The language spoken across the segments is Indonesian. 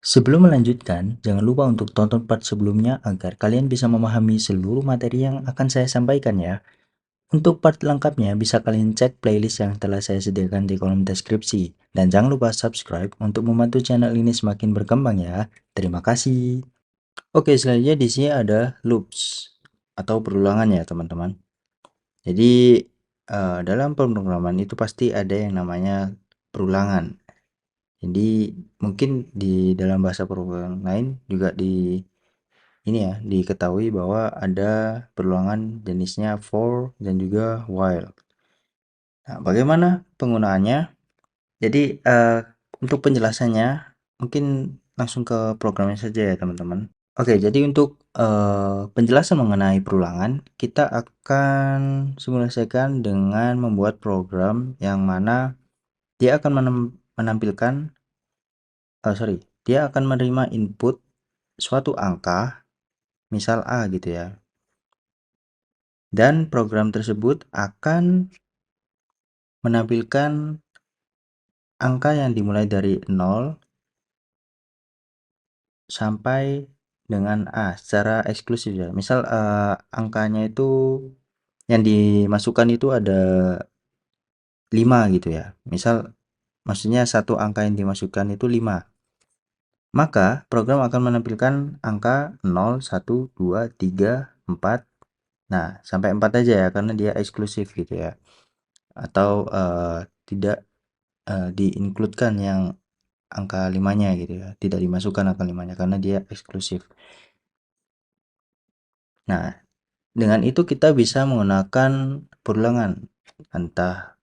Sebelum melanjutkan, jangan lupa untuk tonton part sebelumnya agar kalian bisa memahami seluruh materi yang akan saya sampaikan ya. Untuk part lengkapnya bisa kalian cek playlist yang telah saya sediakan di kolom deskripsi. Dan jangan lupa subscribe untuk membantu channel ini semakin berkembang ya. Terima kasih. Oke, selanjutnya di sini ada loops atau perulangan ya teman-teman. Jadi dalam pemrograman itu pasti ada yang namanya perulangan. Jadi mungkin di dalam bahasa programming lain juga ini ya diketahui bahwa ada perulangan jenisnya for dan juga while. Nah, bagaimana penggunaannya? Jadi untuk penjelasannya mungkin langsung ke programnya saja ya teman-teman. Oke, jadi untuk penjelasan mengenai perulangan, kita akan simulasikan dengan membuat program yang mana dia akan menampilkan dia akan menerima input suatu angka, misal A gitu ya. Dan program tersebut akan menampilkan angka yang dimulai dari 0 sampai dengan A secara eksklusif ya. Misal angkanya itu yang dimasukkan itu ada 5 gitu ya. Misal maksudnya satu angka yang dimasukkan itu 5. Maka program akan menampilkan angka 0, 1, 2, 3, 4. Nah, sampai 4 aja ya karena dia eksklusif gitu ya. Atau tidak di-include-kan yang angka 5-nya gitu ya. Tidak dimasukkan angka 5-nya karena dia eksklusif. Nah, dengan itu kita bisa menggunakan perulangan entah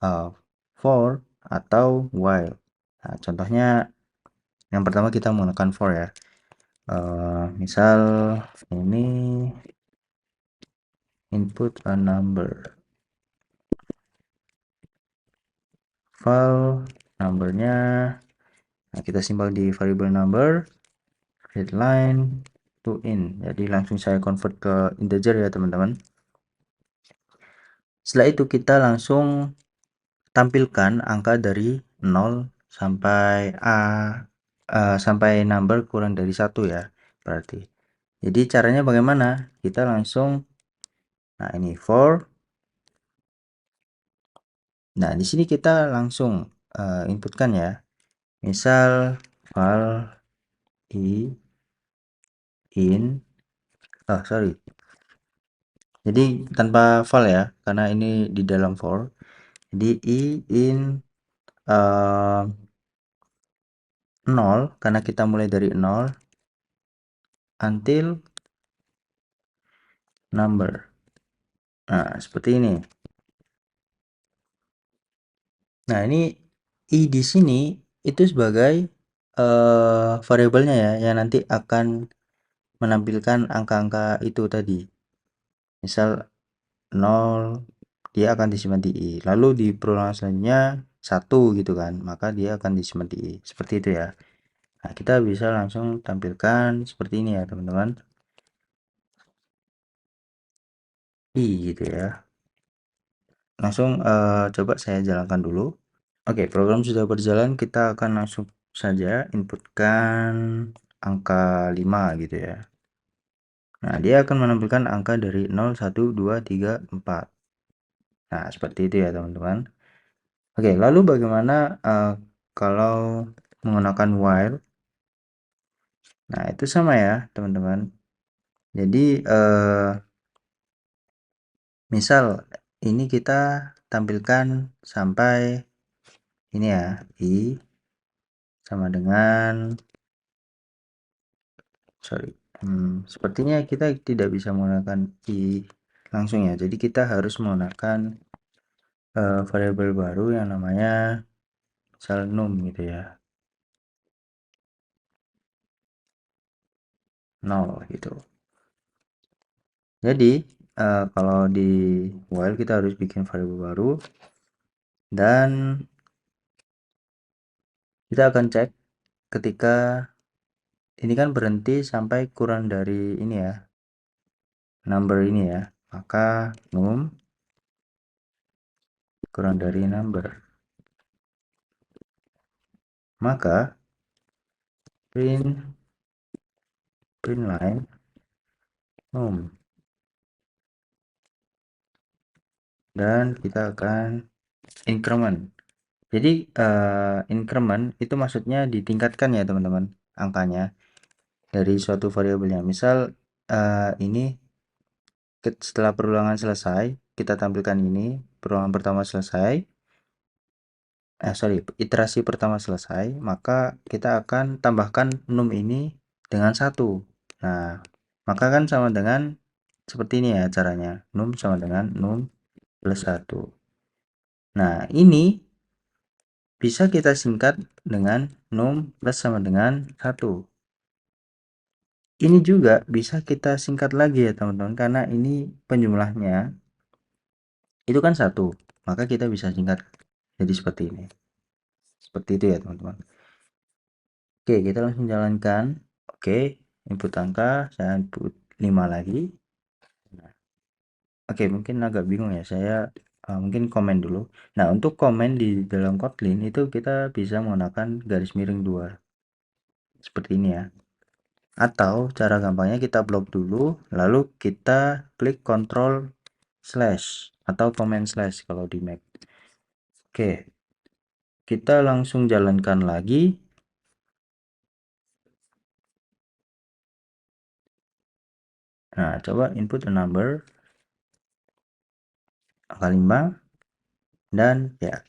for atau while. Nah, contohnya yang pertama kita menggunakan for ya. Misal ini input a number. File numbernya, nah kita simpel di variable number, readline to int. Jadi langsung saya convert ke integer ya teman-teman. Setelah itu kita langsung tampilkan angka dari 0 sampai sampai number kurang dari 1 ya berarti. Jadi caranya bagaimana? Kita langsung, nah ini for. Nah, di sini kita langsung inputkan ya. Misal file i in, sorry. Jadi tanpa file ya, karena ini di dalam for. Jadi i in 0 karena kita mulai dari 0 until number. Nah, seperti ini. Nah, ini i di sini itu sebagai variabelnya ya yang nanti akan menampilkan angka-angka itu tadi. Misal 0 dia akan disimpan di i. Lalu di perulangan selanjutnya 1 gitu kan, maka dia akan disimpan di i. Seperti itu ya. Nah, kita bisa langsung tampilkan seperti ini ya, teman-teman. I gitu ya. Langsung coba saya jalankan dulu. Oke, program sudah berjalan, kita akan langsung saja inputkan angka 5 gitu ya. Nah, dia akan menampilkan angka dari 0, 1, 2, 3, 4. Nah, seperti itu ya, teman-teman. Oke, lalu bagaimana kalau menggunakan while? Nah, itu sama ya, teman-teman. Jadi, misal ini kita tampilkan sampai ini ya, i sama dengan, sepertinya kita tidak bisa menggunakan i langsung ya. Jadi kita harus menggunakan variabel baru yang namanya misal num gitu ya, 0 gitu. Jadi kalau di while kita harus bikin variabel baru dan kita akan cek ketika ini kan berhenti sampai kurang dari ini ya, number ini ya, maka num kurang dari number, maka print line num, dan kita akan increment. Jadi increment itu maksudnya ditingkatkan ya teman-teman angkanya dari suatu variabelnya. Misal ini setelah perulangan selesai, kita tampilkan ini perulangan pertama selesai. Iterasi pertama selesai, maka kita akan tambahkan num ini dengan 1. Nah, maka kan sama dengan seperti ini ya caranya. Num sama dengan num plus 1. Nah, ini bisa kita singkat dengan num plus sama dengan 1. Ini juga bisa kita singkat lagi ya teman-teman, karena ini penjumlahnya itu kan 1. Maka kita bisa singkat jadi seperti ini. Seperti itu ya teman-teman. Oke, kita langsung jalankan. Oke, input angka, saya input 5 lagi. Nah, oke, mungkin agak bingung ya, saya mungkin komen dulu. Nah, untuk komen di dalam Kotlin itu kita bisa menggunakan garis miring 2. Seperti ini ya. Atau cara gampangnya kita blok dulu, lalu kita klik Ctrl slash atau command slash kalau di Mac. Oke, kita langsung jalankan lagi. Nah, coba input a number, angka 5, dan ya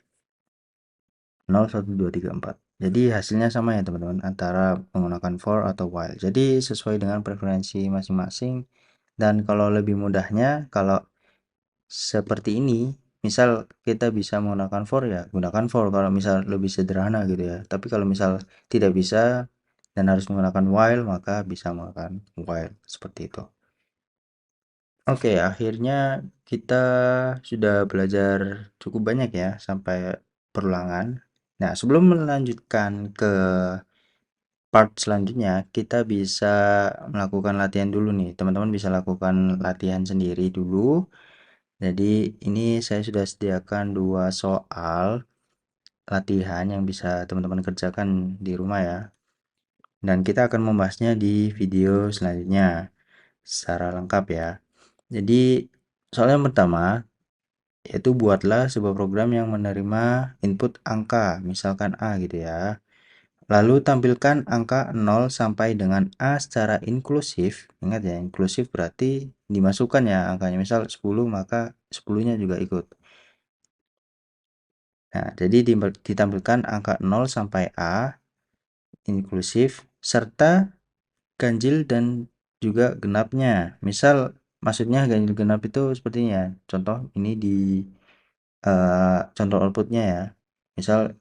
0, 1, 2, 3, 4. Jadi hasilnya sama ya teman-teman antara menggunakan for atau while. Jadi sesuai dengan preferensi masing-masing. Dan kalau lebih mudahnya, kalau seperti ini, misal kita bisa menggunakan for ya gunakan for kalau misal lebih sederhana gitu ya. Tapi kalau misal tidak bisa dan harus menggunakan while, maka bisa menggunakan while seperti itu. Oke, akhirnya kita sudah belajar cukup banyak ya sampai perulangan. Nah, sebelum melanjutkan ke part selanjutnya, kita bisa melakukan latihan dulu nih. Teman-teman bisa lakukan latihan sendiri dulu. Jadi, ini saya sudah sediakan 2 soal latihan yang bisa teman-teman kerjakan di rumah ya. Dan kita akan membahasnya di video selanjutnya secara lengkap ya. Jadi, soal yang pertama yaitu buatlah sebuah program yang menerima input angka, misalkan A gitu ya. Lalu tampilkan angka 0 sampai dengan A secara inklusif. Ingat ya, inklusif berarti dimasukkan ya angkanya. Misal 10 maka 10-nya juga ikut. Nah, jadi ditampilkan angka 0 sampai A inklusif serta ganjil dan juga genapnya. Misal maksudnya ganjil genap itu sepertinya. Contoh ini di contoh outputnya ya. Misal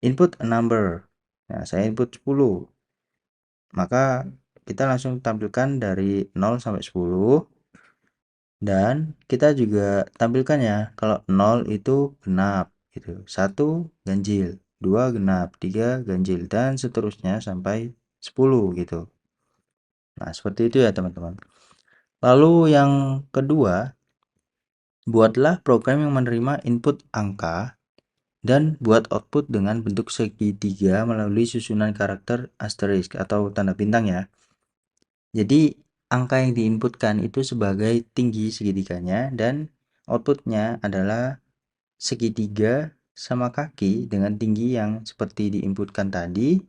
input a number. Nah, saya input 10. Maka kita langsung tampilkan dari 0 sampai 10 dan kita juga tampilkan ya kalau 0 itu genap gitu. 1 ganjil, 2 genap, 3 ganjil dan seterusnya sampai 10 gitu. Nah, seperti itu ya teman-teman. Lalu yang kedua, buatlah program yang menerima input angka dan buat output dengan bentuk segitiga melalui susunan karakter asterisk atau tanda bintang ya. Jadi angka yang diinputkan itu sebagai tinggi segitiganya dan outputnya adalah segitiga sama kaki dengan tinggi yang seperti diinputkan tadi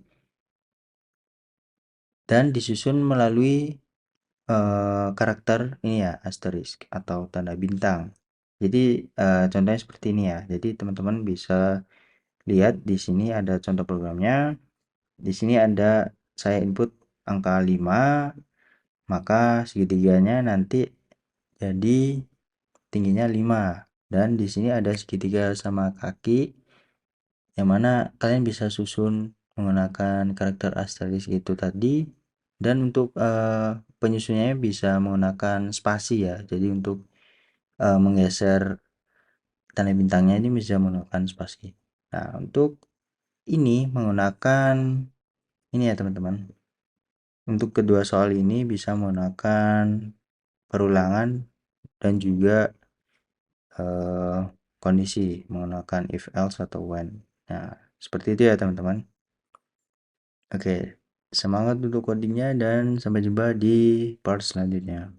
dan disusun melalui karakter ini ya asterisk atau tanda bintang. Jadi contohnya seperti ini ya. Jadi teman-teman bisa lihat di sini ada contoh programnya. Di sini ada saya input angka 5, maka segitiganya nanti jadi tingginya 5 dan di sini ada segitiga sama kaki yang mana kalian bisa susun menggunakan karakter asterisk itu tadi dan untuk penyusunannya bisa menggunakan spasi ya. Jadi untuk menggeser tanda bintangnya ini bisa menggunakan spasi. Nah, untuk ini menggunakan ini ya teman-teman. Untuk kedua soal ini bisa menggunakan perulangan dan juga kondisi menggunakan if else atau when. Nah, seperti itu ya teman-teman. Oke. Semangat untuk codingnya dan sampai jumpa di part selanjutnya.